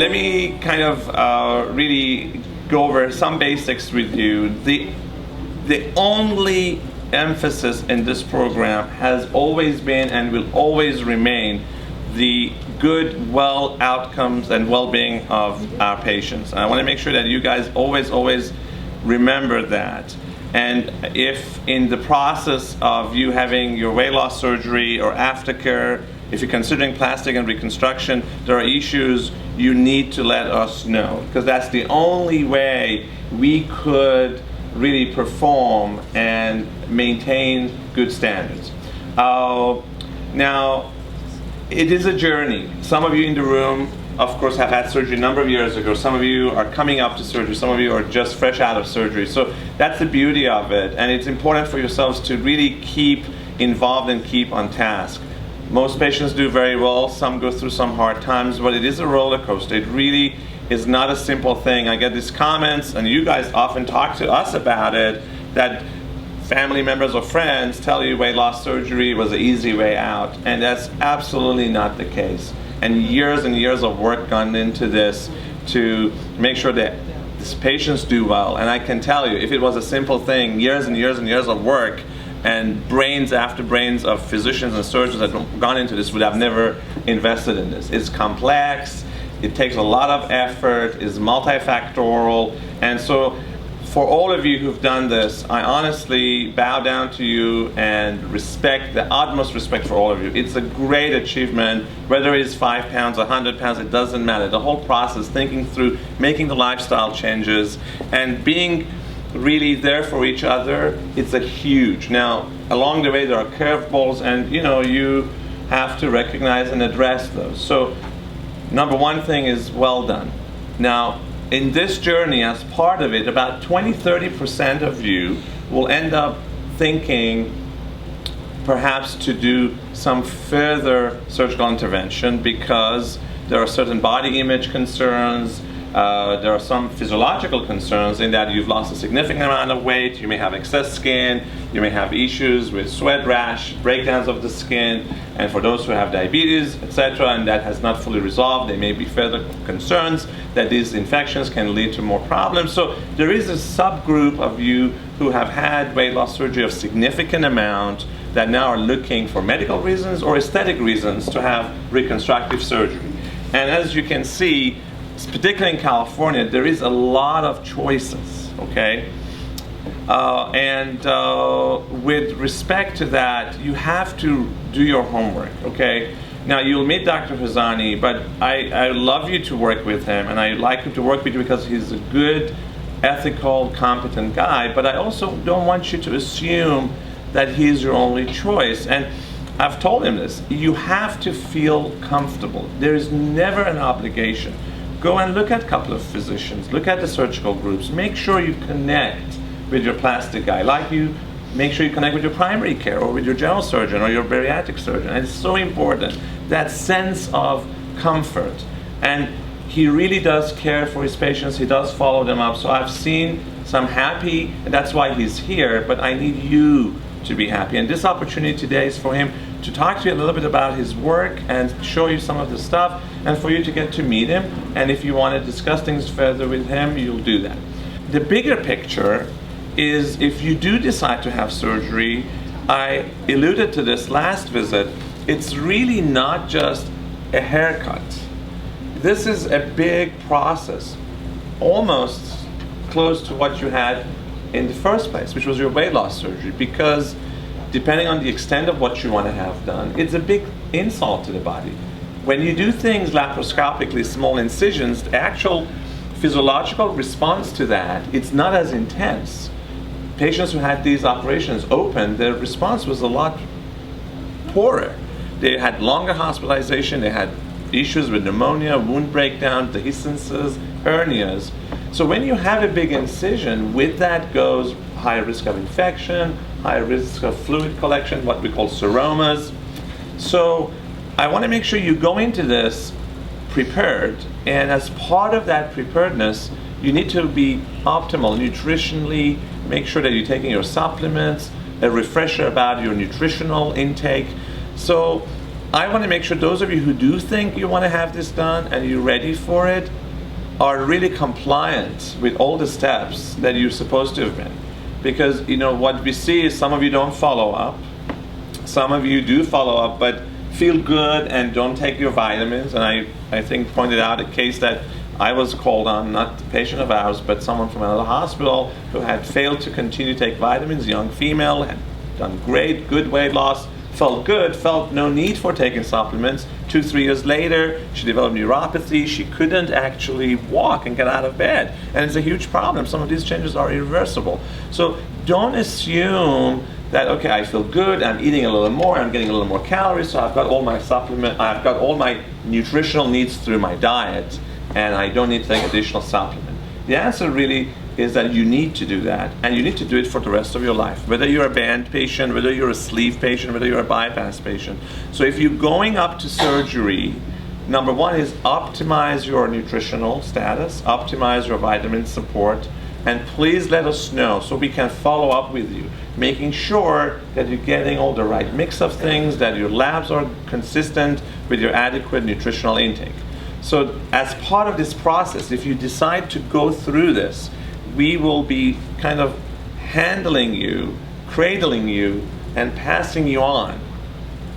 let me kind of really go over some basics with you. The only emphasis in this program has always been and will always remain the good, well outcomes and well-being of our patients. And I want to make sure that you guys always remember that. And if in the process of you having your weight loss surgery or aftercare, if you're considering plastic and reconstruction, there are issues, you need to let us know, because that's the only way we could really perform and maintain good standards. Now, it is a journey. Some of you in the room, of course, have had surgery a number of years ago. Some of you are coming up to surgery. Some of you are just fresh out of surgery. So that's the beauty of it. And it's important for yourselves to really keep involved and keep on task. Most patients do very well. Some go through some hard times, but it is a roller coaster. It really is not a simple thing. I get these comments, and you guys often talk to us about it, that family members or friends tell you weight loss surgery was an easy way out, and that's absolutely not the case. And years of work gone into this to make sure that these patients do well. And I can tell you, if it was a simple thing, years and years of work and brains after brains of physicians and surgeons that have gone into this would have never invested in this. It's complex, it takes a lot of effort, it's multifactorial, and so for all of you who've done this, I honestly bow down to you and respect, the utmost respect for all of you. It's a great achievement, whether it's 5 pounds, 100 pounds, it doesn't matter. The whole process, thinking through, making the lifestyle changes, and being really there for each other, it's a huge. Now, along the way there are curveballs, and you have to recognize and address those. So, number one thing is well done. Now, in this journey, as part of it, about 20-30% of you will end up thinking perhaps to do some further surgical intervention because there are certain body image concerns, there are some physiological concerns in that you've lost a significant amount of weight, you may have excess skin, you may have issues with sweat rash, breakdowns of the skin, and for those who have diabetes, etc., and that has not fully resolved, there may be further concerns that these infections can lead to more problems. So there is a subgroup of you who have had weight loss surgery of significant amount that now are looking for medical reasons or aesthetic reasons to have reconstructive surgery. And as you can see, particularly in California, there is a lot of choices, okay? With respect to that, you have to do your homework, okay? Now, you'll meet Dr. Hazani, but I love you to work with him, and I like him to work with you because he's a good, ethical, competent guy, but I also don't want you to assume that he's your only choice. And I've told him this, you have to feel comfortable. There is never an obligation. Go and look at a couple of physicians, look at the surgical groups, make sure you connect with your plastic guy, make sure you connect with your primary care or with your general surgeon or your bariatric surgeon. And it's so important, that sense of comfort. And he really does care for his patients, he does follow them up. So I've seen some happy, and that's why he's here, but I need you to be happy. And this opportunity today is for him to talk to you a little bit about his work and show you some of the stuff, and for you to get to meet him. And if you want to discuss things further with him, you'll do that. The bigger picture is, if you do decide to have surgery, I alluded to this last visit, it's really not just a haircut. This is a big process, almost close to what you had in the first place, which was your weight loss surgery, because depending on the extent of what you want to have done, it's a big insult to the body. When you do things laparoscopically, small incisions, the actual physiological response to that, it's not as intense. Patients who had these operations open, their response was a lot poorer. They had longer hospitalization, they had issues with pneumonia, wound breakdown, dehiscences, hernias. So when you have a big incision, with that goes high risk of infection, high risk of fluid collection, what we call seromas. So I want to make sure you go into this prepared, and as part of that preparedness, you need to be optimal nutritionally, make sure that you're taking your supplements, a refresher about your nutritional intake. So I want to make sure those of you who do think you want to have this done and you're ready for it are really compliant with all the steps that you're supposed to have been. Because what we see is some of you don't follow up, some of you do follow up but feel good and don't take your vitamins. And I think pointed out a case that I was called on, not a patient of ours, but someone from another hospital who had failed to continue to take vitamins, young female, had done great, good weight loss, felt good, felt no need for taking supplements. 2-3 years later, she developed neuropathy. She couldn't actually walk and get out of bed. And it's a huge problem. Some of these changes are irreversible. So don't assume that, okay, I feel good, I'm eating a little more, I'm getting a little more calories, so I've got all my I've got all my nutritional needs through my diet, and I don't need to take additional supplement. The answer really is that you need to do that, and you need to do it for the rest of your life, whether you're a band patient, whether you're a sleeve patient, whether you're a bypass patient. So if you're going up to surgery, number one is optimize your nutritional status, optimize your vitamin support, and please let us know so we can follow up with you, making sure that you're getting all the right mix of things, that your labs are consistent with your adequate nutritional intake. So as part of this process, if you decide to go through this, we will be kind of handling you, cradling you, and passing you on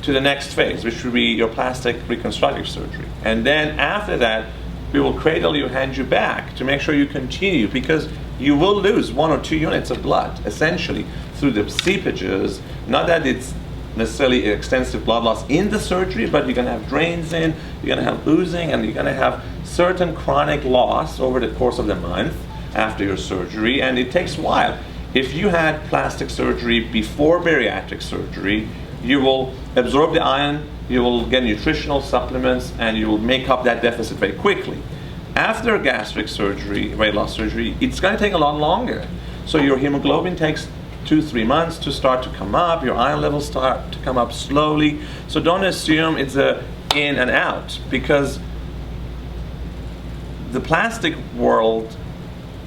to the next phase, which will be your plastic reconstructive surgery. And then after that, we will cradle you, hand you back to make sure you continue, because you will lose 1 or 2 units of blood, essentially, through the seepages. Not that it's necessarily extensive blood loss in the surgery, but you're going to have drains in, you're going to have oozing, and you're going to have certain chronic loss over the course of the month after your surgery, and it takes a while. If you had plastic surgery before bariatric surgery, you will absorb the iron, you will get nutritional supplements, and you will make up that deficit very quickly. After gastric surgery, weight loss surgery, it's going to take a lot longer. So your hemoglobin takes 2-3 months to start to come up, your iron levels start to come up slowly. So don't assume it's a in and out, because the plastic world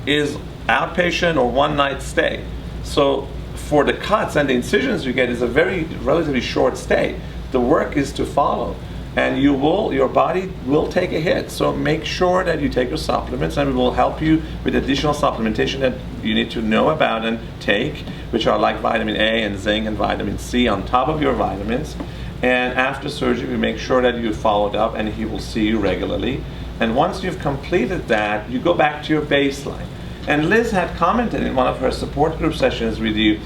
is outpatient or one night stay. So for the cuts and the incisions you get is a very relatively short stay. The work is to follow, and your body will take a hit. So make sure that you take your supplements, and we will help you with additional supplementation that you need to know about and take, which are like vitamin A and zinc and vitamin C on top of your vitamins. And after surgery, we make sure that you followed up, and he will see you regularly. And once you've completed that, you go back to your baseline. And Liz had commented in one of her support group sessions with you,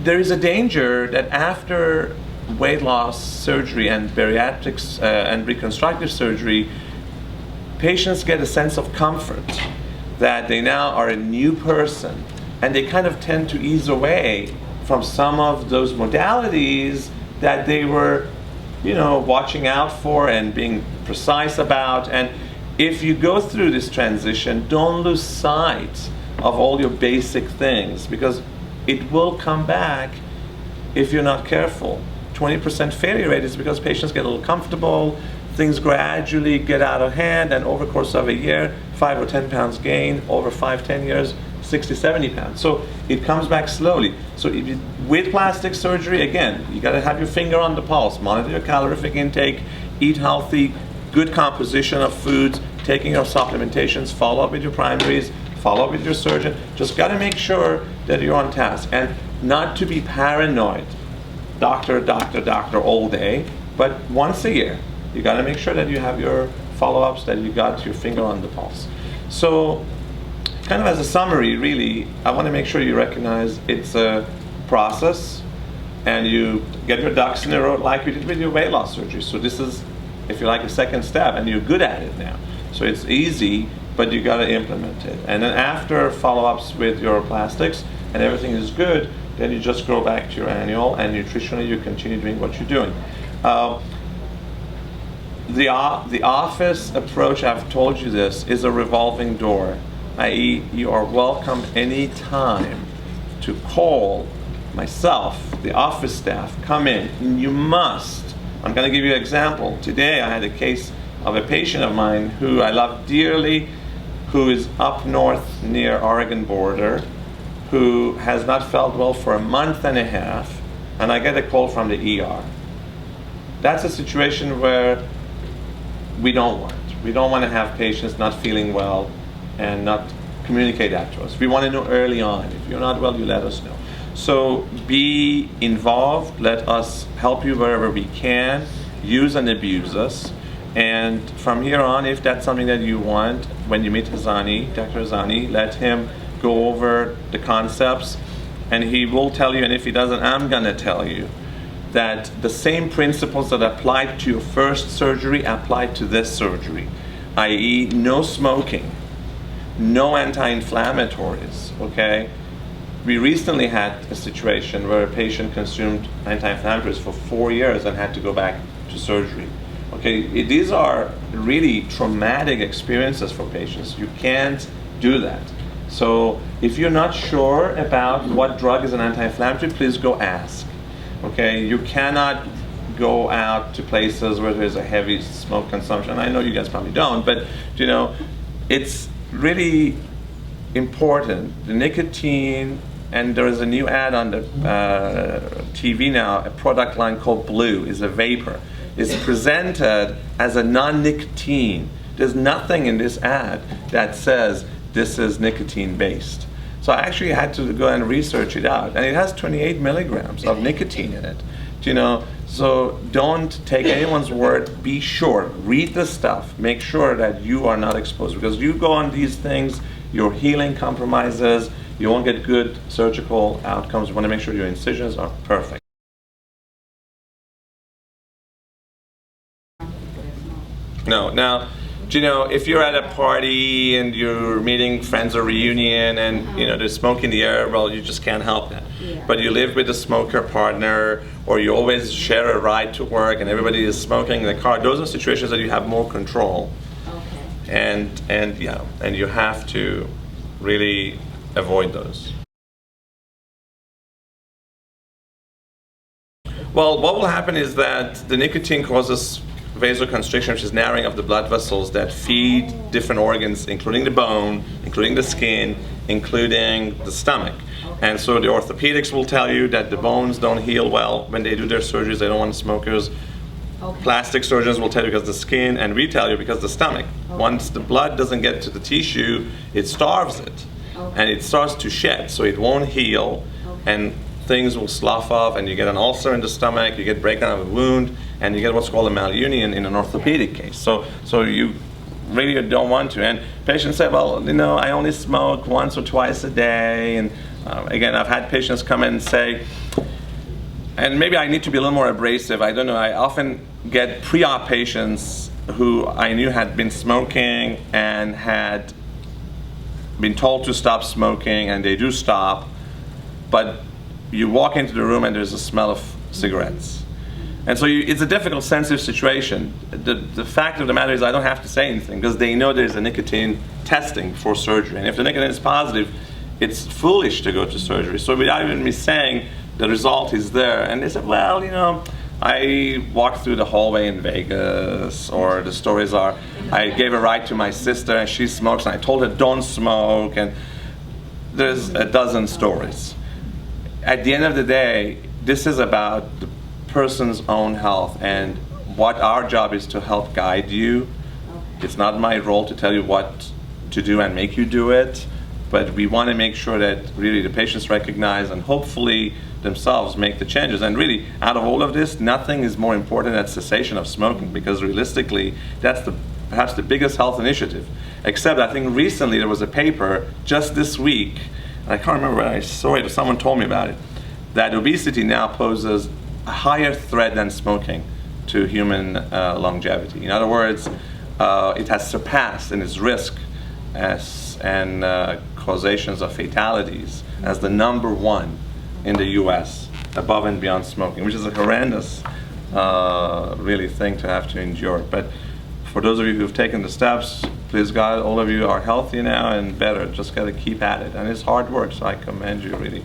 there is a danger that after weight loss surgery and bariatrics and reconstructive surgery, patients get a sense of comfort that they now are a new person, and they kind of tend to ease away from some of those modalities that they were, watching out for and being precise about. And if you go through this transition, don't lose sight of all your basic things, because it will come back if you're not careful. 20% failure rate is because patients get a little comfortable, things gradually get out of hand, and over the course of a year, 5 or 10 pounds gain, over 5-10 years, 60-70 pounds. So it comes back slowly. So with plastic surgery, again, you got to have your finger on the pulse, monitor your calorific intake, eat healthy, good composition of foods, taking your supplementations, follow up with your primaries, follow up with your surgeon. Just got to make sure that you're on task, and not to be paranoid. Doctor all day, but once a year, you got to make sure that you have your follow-ups, that you got your finger on the pulse. So kind of as a summary, really, I want to make sure you recognize it's a process, and you get your ducks in a row like you did with your weight loss surgery. So this is, if you like, a second step, and you're good at it now. So it's easy, but you got to implement it. And then after follow-ups with your plastics and everything is good, then you just go back to your annual, and nutritionally you continue doing what you're doing. The office approach, I've told you this, is a revolving door, i.e. you are welcome anytime to call myself, the office staff, come in. And you must. I'm going to give you an example. Today I had a case of a patient of mine who I love dearly, who is up north near Oregon border, who has not felt well for a month and a half, and I get a call from the ER. that's a situation where we don't want. We don't want to have patients not feeling well and not communicate that to us. We want to know early on. If you're not well, you let us know. So be involved. Let us help you wherever we can. Use and abuse us. And from here on, if that's something that you want, when you meet Hazani, Dr. Hazani, let him go over the concepts, and he will tell you, and if he doesn't, I'm gonna tell you, that the same principles that applied to your first surgery apply to this surgery, i.e. no smoking, no anti-inflammatories, okay? We recently had a situation where a patient consumed anti-inflammatories for 4 years and had to go back to surgery. Okay, these are really traumatic experiences for patients. You can't do that. So if you're not sure about what drug is an anti-inflammatory, please go ask. Okay, you cannot go out to places where there's a heavy smoke consumption. I know you guys probably don't, but you know, it's really important. The nicotine, and there is a new ad on the TV now, a product line called Blue, is a vapor. Is presented as a non-nicotine. There's nothing in this ad that says this is nicotine based. So I actually had to go and research it out, and it has 28 milligrams of nicotine in it. You know, so don't take anyone's word. Be sure, read the stuff, make sure that you are not exposed, because you go on these things, your healing compromises, you won't get good surgical outcomes. You want to make sure your incisions are perfect. No. Now, you know, if you're at a party and you're meeting friends or reunion and, you know, there's smoke in the air, well, you just can't help that. Yeah. But you live with a smoker partner, or you always share a ride to work and everybody is smoking in the car, those are situations that you have more control. Okay. And you have to really avoid those. Well, what will happen is that the nicotine causes vasoconstriction, which is narrowing of the blood vessels that feed different organs, including the bone, including the skin, including the stomach. And so the orthopedics will tell you that the bones don't heal well when they do their surgeries. They don't want smokers. Okay. Plastic surgeons will tell you because the skin, and we tell you because the stomach. Okay. Once the blood doesn't get to the tissue, it starves it. Okay. And it starts to shed, so it won't heal. Okay. And things will slough off, and you get an ulcer in the stomach, you get breakdown of a wound, and you get what's called a malunion in an orthopedic case. So you really don't want to. And patients say, well, you know, I only smoke once or twice a day. And again, I've had patients come in and say, and maybe I need to be a little more abrasive, I don't know, I often get pre-op patients who I knew had been smoking and had been told to stop smoking, and they do stop, but you walk into the room and there's a smell of cigarettes. And so it's a difficult, sensitive situation. The fact of the matter is I don't have to say anything because they know there's a nicotine testing for surgery. And if the nicotine is positive, it's foolish to go to surgery. So without even me saying, the result is there. And they said, well, you know, I walked through the hallway in Vegas, or the stories are, I gave a ride to my sister and she smokes and I told her don't smoke, and there's a dozen stories. At the end of the day, this is about the person's own health, and what our job is to help guide you. It's not my role to tell you what to do and make you do it, but we want to make sure that really the patients recognize and hopefully themselves make the changes. And really, out of all of this, nothing is more important than cessation of smoking, because realistically, that's perhaps the biggest health initiative. Except I think recently there was a paper just this week, and I can't remember where I saw it, or someone told me about it, that obesity now poses a higher threat than smoking to human longevity. In other words, it has surpassed in its risk and causations of fatalities as the number one in the US, above and beyond smoking, which is a horrendous really thing to have to endure. But for those of you who've taken the steps, please God, all of you are healthy now and better. Just got to keep at it. And it's hard work, so I commend you really.